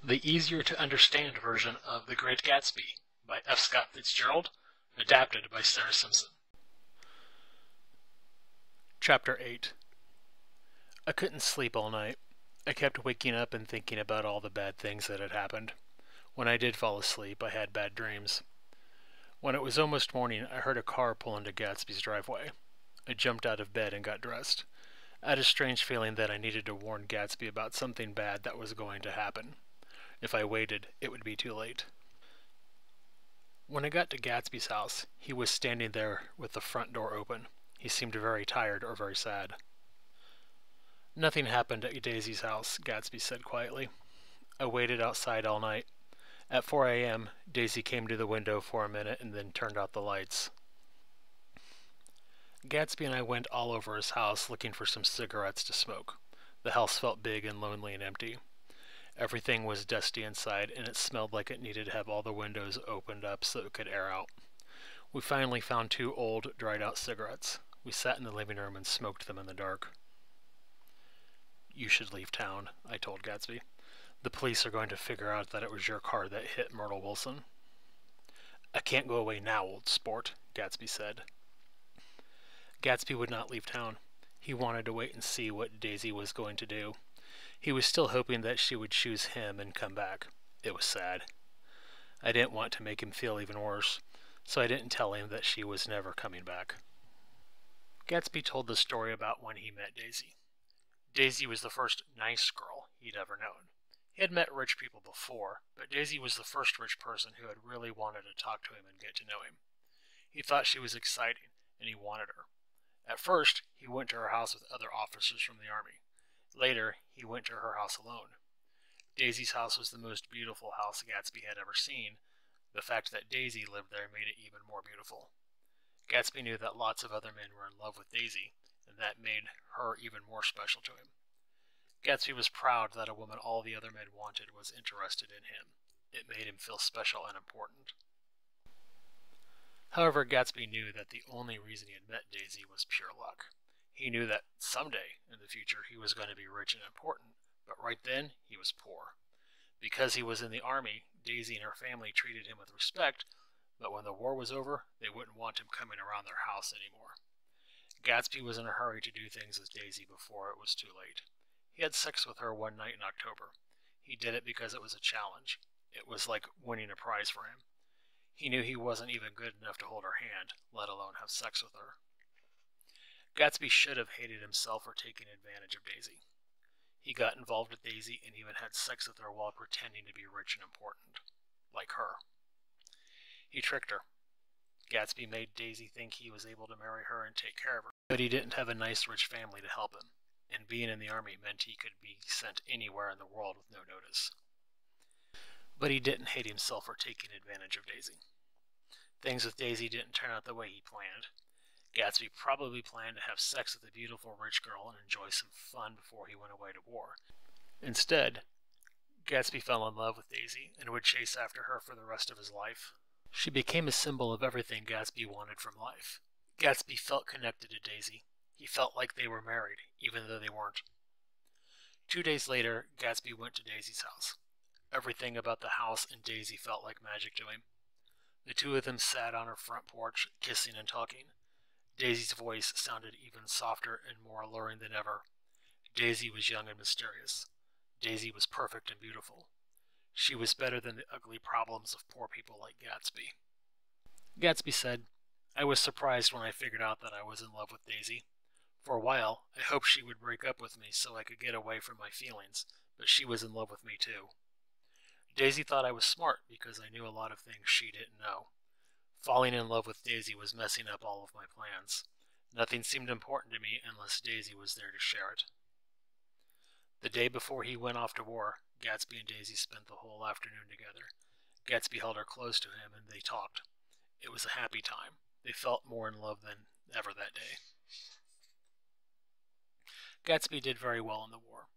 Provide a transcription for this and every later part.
The easier-to-understand version of The Great Gatsby by F. Scott Fitzgerald, adapted by Sarah Simpson. Chapter 8. I couldn't sleep all night. I kept waking up and thinking about all the bad things that had happened. When I did fall asleep, I had bad dreams. When it was almost morning, I heard a car pull into Gatsby's driveway. I jumped out of bed and got dressed. I had a strange feeling that I needed to warn Gatsby about something bad that was going to happen. If I waited, it would be too late. When I got to Gatsby's house, he was standing there with the front door open. He seemed very tired or very sad. "Nothing happened at Daisy's house," Gatsby said quietly. "I waited outside all night. At 4 a.m., Daisy came to the window for a minute and then turned out the lights." Gatsby and I went all over his house looking for some cigarettes to smoke. The house felt big and lonely and empty. Everything was dusty inside, and it smelled like it needed to have all the windows opened up so it could air out. We finally found 2 old, dried-out cigarettes. We sat in the living room and smoked them in the dark. "You should leave town," I told Gatsby. "The police are going to figure out that it was your car that hit Myrtle Wilson." "I can't go away now, old sport," Gatsby said. Gatsby would not leave town. He wanted to wait and see what Daisy was going to do. He was still hoping that she would choose him and come back. It was sad. I didn't want to make him feel even worse, so I didn't tell him that she was never coming back. Gatsby told the story about when he met Daisy. Daisy was the first nice girl he'd ever known. He had met rich people before, but Daisy was the first rich person who had really wanted to talk to him and get to know him. He thought she was exciting, and he wanted her. At first, he went to her house with other officers from the army. Later, he went to her house alone. Daisy's house was the most beautiful house Gatsby had ever seen. The fact that Daisy lived there made it even more beautiful. Gatsby knew that lots of other men were in love with Daisy, and that made her even more special to him. Gatsby was proud that a woman all the other men wanted was interested in him. It made him feel special and important. However, Gatsby knew that the only reason he had met Daisy was pure luck. He knew that someday in the future he was going to be rich and important, but right then he was poor. Because he was in the army, Daisy and her family treated him with respect, but when the war was over, they wouldn't want him coming around their house anymore. Gatsby was in a hurry to do things with Daisy before it was too late. He had sex with her one night in October. He did it because it was a challenge. It was like winning a prize for him. He knew he wasn't even good enough to hold her hand, let alone have sex with her. Gatsby should have hated himself for taking advantage of Daisy. He got involved with Daisy and even had sex with her while pretending to be rich and important, like her. He tricked her. Gatsby made Daisy think he was able to marry her and take care of her, but he didn't have a nice rich family to help him, and being in the army meant he could be sent anywhere in the world with no notice. But he didn't hate himself for taking advantage of Daisy. Things with Daisy didn't turn out the way he planned. Gatsby probably planned to have sex with a beautiful rich girl and enjoy some fun before he went away to war. Instead, Gatsby fell in love with Daisy and would chase after her for the rest of his life. She became a symbol of everything Gatsby wanted from life. Gatsby felt connected to Daisy. He felt like they were married, even though they weren't. 2 days later, Gatsby went to Daisy's house. Everything about the house and Daisy felt like magic to him. The two of them sat on her front porch, kissing and talking. Daisy's voice sounded even softer and more alluring than ever. Daisy was young and mysterious. Daisy was perfect and beautiful. She was better than the ugly problems of poor people like Gatsby. Gatsby said, "I was surprised when I figured out that I was in love with Daisy. For a while, I hoped she would break up with me so I could get away from my feelings, but she was in love with me too. Daisy thought I was smart because I knew a lot of things she didn't know. Falling in love with Daisy was messing up all of my plans. Nothing seemed important to me unless Daisy was there to share it." The day before he went off to war, Gatsby and Daisy spent the whole afternoon together. Gatsby held her close to him and they talked. It was a happy time. They felt more in love than ever that day. Gatsby did very well in the war.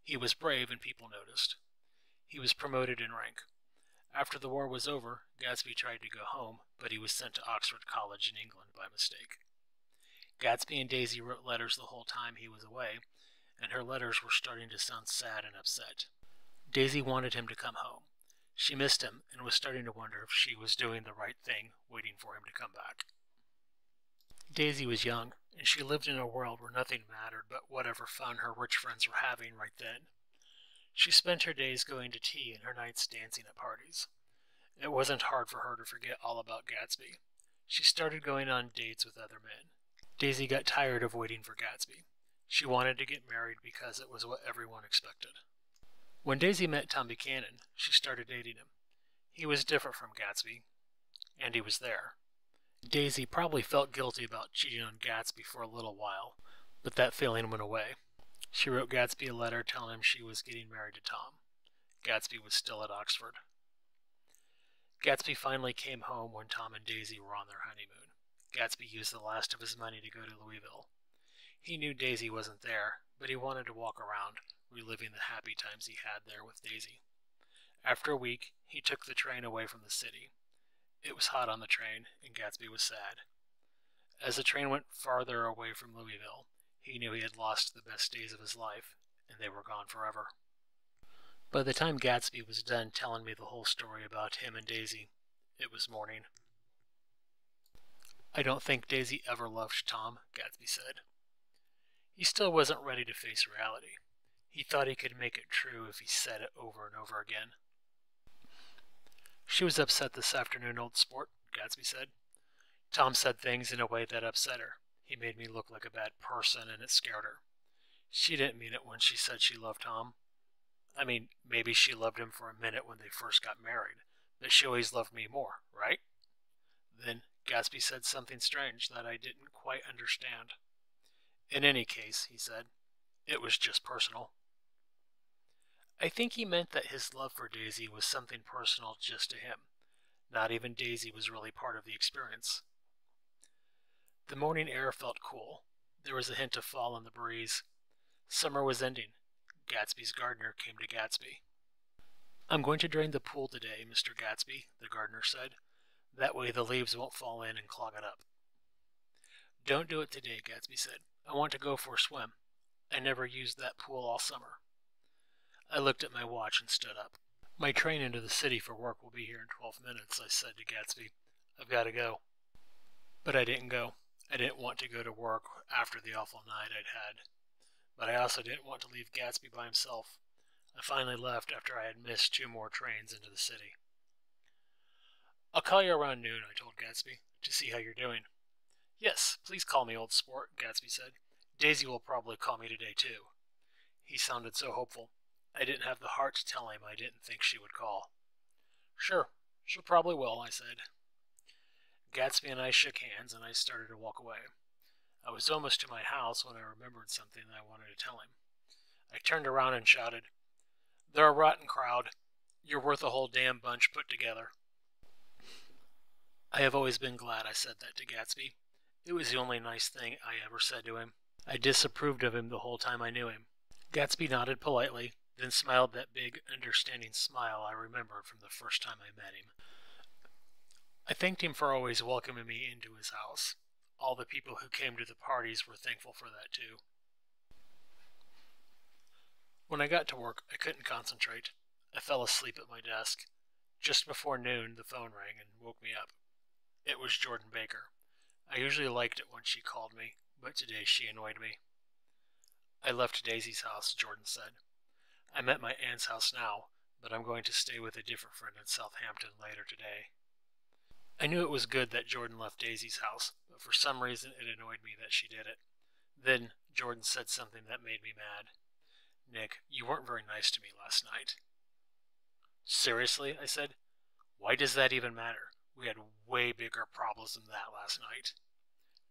He was brave and people noticed. He was promoted in rank. After the war was over, Gatsby tried to go home, but he was sent to Oxford College in England by mistake. Gatsby and Daisy wrote letters the whole time he was away, and her letters were starting to sound sad and upset. Daisy wanted him to come home. She missed him and was starting to wonder if she was doing the right thing, waiting for him to come back. Daisy was young, and she lived in a world where nothing mattered but whatever fun her rich friends were having right then. She spent her days going to tea and her nights dancing at parties. It wasn't hard for her to forget all about Gatsby. She started going on dates with other men. Daisy got tired of waiting for Gatsby. She wanted to get married because it was what everyone expected. When Daisy met Tom Buchanan, she started dating him. He was different from Gatsby, and he was there. Daisy probably felt guilty about cheating on Gatsby for a little while, but that feeling went away. She wrote Gatsby a letter telling him she was getting married to Tom. Gatsby was still at Oxford. Gatsby finally came home when Tom and Daisy were on their honeymoon. Gatsby used the last of his money to go to Louisville. He knew Daisy wasn't there, but he wanted to walk around, reliving the happy times he had there with Daisy. After a week, he took the train away from the city. It was hot on the train, and Gatsby was sad. As the train went farther away from Louisville, he knew he had lost the best days of his life, and they were gone forever. By the time Gatsby was done telling me the whole story about him and Daisy, it was morning. "I don't think Daisy ever loved Tom," Gatsby said. He still wasn't ready to face reality. He thought he could make it true if he said it over and over again. "She was upset this afternoon, old sport," Gatsby said. "Tom said things in a way that upset her. He made me look like a bad person, and it scared her. She didn't mean it when she said she loved Tom. I mean, maybe she loved him for a minute when they first got married, but she always loved me more, right?" Then Gatsby said something strange that I didn't quite understand. "In any case," he said, "it was just personal." I think he meant that his love for Daisy was something personal just to him. Not even Daisy was really part of the experience. The morning air felt cool. There was a hint of fall in the breeze. Summer was ending. Gatsby's gardener came to Gatsby. "I'm going to drain the pool today, Mr. Gatsby," the gardener said. "That way the leaves won't fall in and clog it up." "Don't do it today," Gatsby said. "I want to go for a swim. I never used that pool all summer." I looked at my watch and stood up. "My train into the city for work will be here in 12 minutes, I said to Gatsby. "I've got to go." But I didn't go. I didn't want to go to work after the awful night I'd had. But I also didn't want to leave Gatsby by himself. I finally left after I had missed 2 more trains into the city. "I'll call you around noon," I told Gatsby, "to see how you're doing." "Yes, please call me, old sport," Gatsby said. "Daisy will probably call me today, too." He sounded so hopeful. I didn't have the heart to tell him I didn't think she would call. "Sure, she probably will," I said. Gatsby and I shook hands, and I started to walk away. I was almost to my house when I remembered something that I wanted to tell him. I turned around and shouted, "They're a rotten crowd. You're worth a whole damn bunch put together." I have always been glad I said that to Gatsby. It was the only nice thing I ever said to him. I disapproved of him the whole time I knew him. Gatsby nodded politely, then smiled that big, understanding smile I remembered from the first time I met him. I thanked him for always welcoming me into his house. All the people who came to the parties were thankful for that too. When I got to work, I couldn't concentrate. I fell asleep at my desk. Just before noon, the phone rang and woke me up. It was Jordan Baker. I usually liked it when she called me, but today she annoyed me. "I left Daisy's house," Jordan said. "I'm at my aunt's house now, but I'm going to stay with a different friend in Southampton later today." I knew it was good that Jordan left Daisy's house, but for some reason it annoyed me that she did it. Then Jordan said something that made me mad. "Nick, you weren't very nice to me last night." "Seriously?" I said. "Why does that even matter? We had way bigger problems than that last night."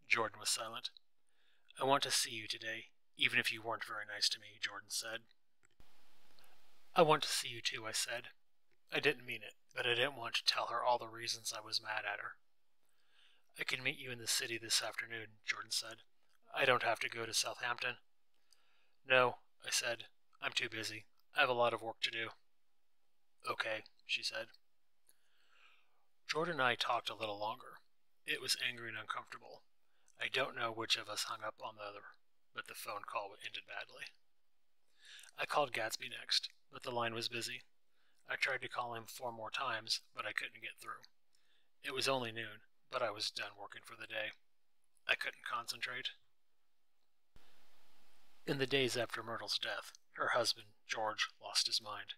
Jordan was silent. "I want to see you today, even if you weren't very nice to me," Jordan said. "I want to see you too," I said. I didn't mean it, but I didn't want to tell her all the reasons I was mad at her. "I can meet you in the city this afternoon," Jordan said. "I don't have to go to Southampton." "No," I said. "I'm too busy. I have a lot of work to do." "Okay," she said. Jordan and I talked a little longer. It was angry and uncomfortable. I don't know which of us hung up on the other, but the phone call ended badly. I called Gatsby next, but the line was busy. I tried to call him 4 more times, but I couldn't get through. It was only noon, but I was done working for the day. I couldn't concentrate. In the days after Myrtle's death, her husband, George, lost his mind.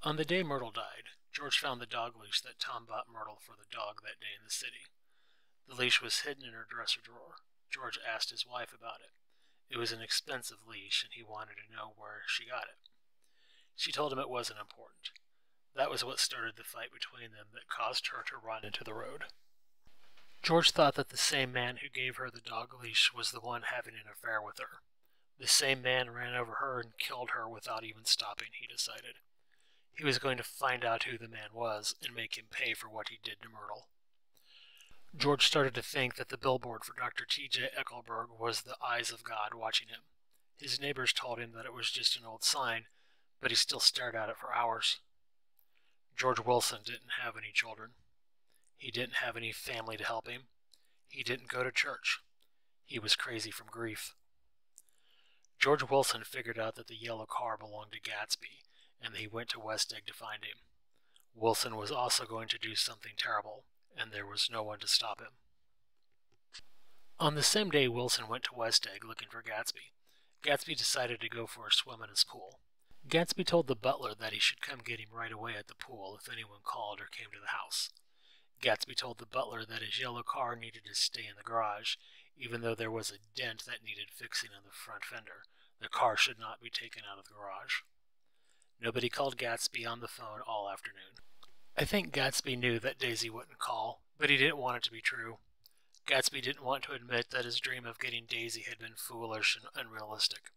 On the day Myrtle died, George found the dog leash that Tom bought Myrtle for the dog that day in the city. The leash was hidden in her dresser drawer. George asked his wife about it. It was an expensive leash, and he wanted to know where she got it. She told him it wasn't important. That was what started the fight between them that caused her to run into the road. George thought that the same man who gave her the dog leash was the one having an affair with her. The same man ran over her and killed her without even stopping, he decided. He was going to find out who the man was and make him pay for what he did to Myrtle. George started to think that the billboard for Dr. T.J. Eckelberg was the eyes of God watching him. His neighbors told him that it was just an old sign, but he still stared at it for hours. George Wilson didn't have any children. He didn't have any family to help him. He didn't go to church. He was crazy from grief. George Wilson figured out that the yellow car belonged to Gatsby, and he went to West Egg to find him. Wilson was also going to do something terrible, and there was no one to stop him. On the same day Wilson went to West Egg looking for Gatsby, Gatsby decided to go for a swim in his pool. Gatsby told the butler that he should come get him right away at the pool if anyone called or came to the house. Gatsby told the butler that his yellow car needed to stay in the garage, even though there was a dent that needed fixing on the front fender. The car should not be taken out of the garage. Nobody called Gatsby on the phone all afternoon. I think Gatsby knew that Daisy wouldn't call, but he didn't want it to be true. Gatsby didn't want to admit that his dream of getting Daisy had been foolish and unrealistic.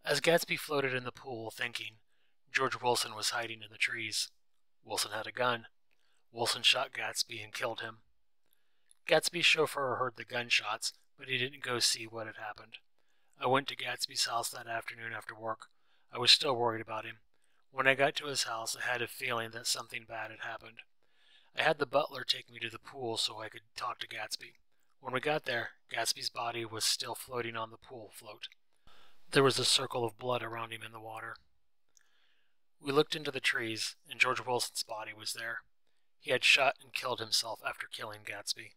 As Gatsby floated in the pool thinking, George Wilson was hiding in the trees. Wilson had a gun. Wilson shot Gatsby and killed him. Gatsby's chauffeur heard the gunshots, but he didn't go see what had happened. I went to Gatsby's house that afternoon after work. I was still worried about him. When I got to his house, I had a feeling that something bad had happened. I had the butler take me to the pool so I could talk to Gatsby. When we got there, Gatsby's body was still floating on the pool float. There was a circle of blood around him in the water. We looked into the trees, and George Wilson's body was there. He had shot and killed himself after killing Gatsby.